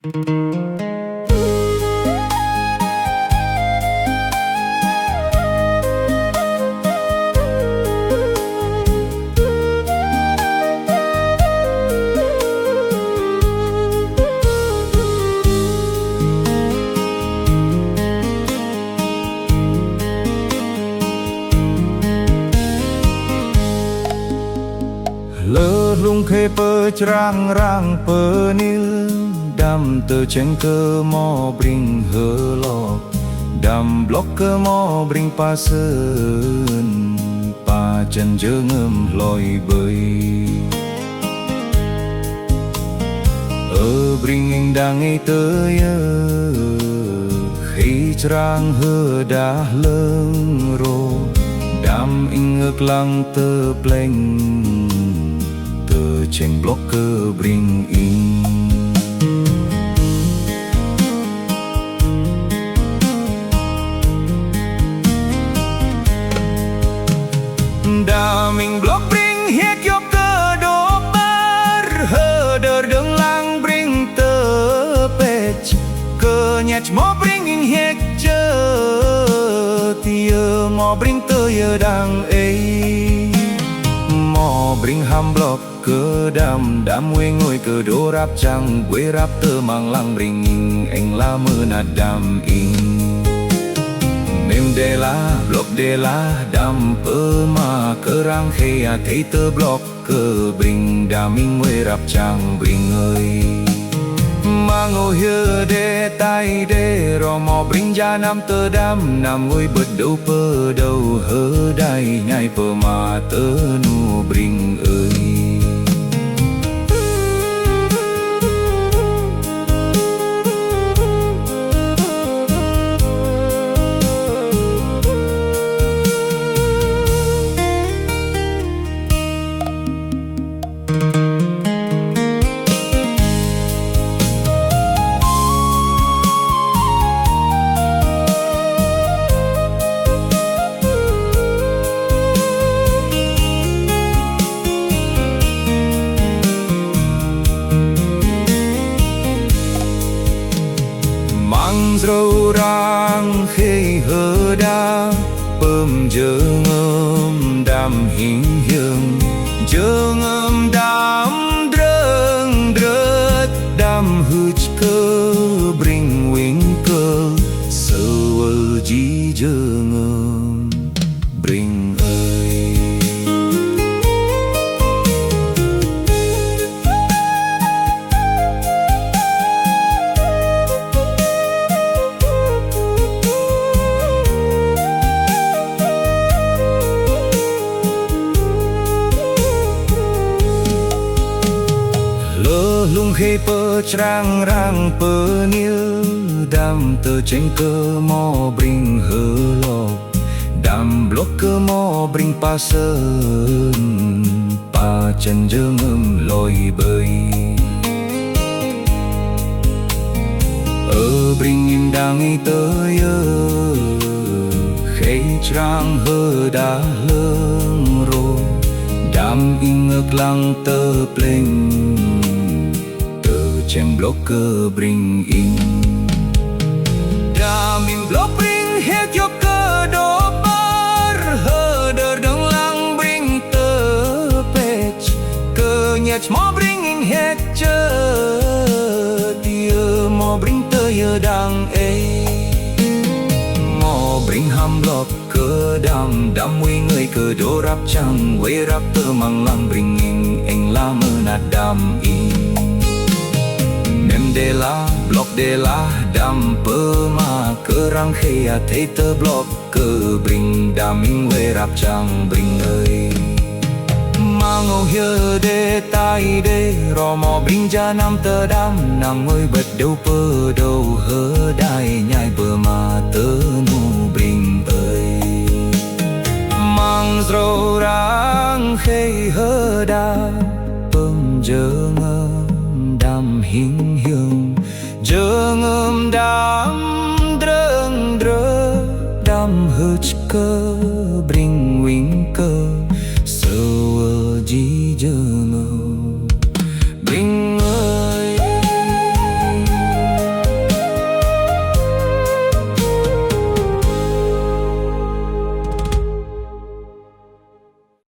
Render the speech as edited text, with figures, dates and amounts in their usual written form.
lơ lung khê pơ trang rang pơ nil đam tơ chen cơ mò bring hơ lọ đam block cơ mò bring pa sơn pa chân chơ ngâm lòi bơi bring đang ngay tới khi trang hơ đã lâng rô đam in ngược lăng tơ pleng trên blocker bring in da mình block bring hết yo cơ đô bar hơ đờ đường lang bring tơ pech cơ nhặt mò bring in hết chơ tia mò bring tơ yo đang ấy mò bring ham block cơ đam đam quê ngồi cơ đô rap chăng quê rap tơ mang lang bring in anh la mơ na đam in nem de la block de la đam pơ mà cơ rang khe à thấy tơ block cơ bring đam in quê rap chăng bring ơi mà ngồi hơ de tay de ro mò bring ra nam tơ đam nam ngồi bật đâu pơ đâu hơ đai nhai pơ mà tơ nu bring ơi râu rang khê hơ đa bơm chơ ngâm đam hình hiường chơ ngâm đam drâng drớt đam hư cơ bring wing cơ sơ ơ chi chơ ngâm bring ơi lung khê pơ trang rang pơ nil đam tơ chen cơ mò bring hơ lọ đam block cơ mò bring pa sơn pa chân chơ ngâm lòi bơi bring in đang ngay tới khê trang hơ đã lâng rồi đam in ngược lăng tơ pleng chen blocker bring in da mình block bring hết yo cơ đô bar hơ đờ đường lang bring tơ pech cơ nhặt mò bring in hết chơ tia mò bring tơ yo đang ấy mò bring ham block cơ đam đam nguy người cơ đô rap chăng quê rap tơ mang lang bring in anh la mơ na đam in de la block de la đam pơ mà cơ rang khe à thấy tơ block cơ bring đam in quê rap chang bring ơi mà ngồi hơ de tay de ro mò bring ra nam tơ đam nam ngồi bật đâu pơ đâu hơ đai nhai pơ mà tơ nu bring ơi mang râu rang khe hơ đa pơm chơ ngâm đam hình hiường chơ ngâm đam drâng drơ đam hư cơ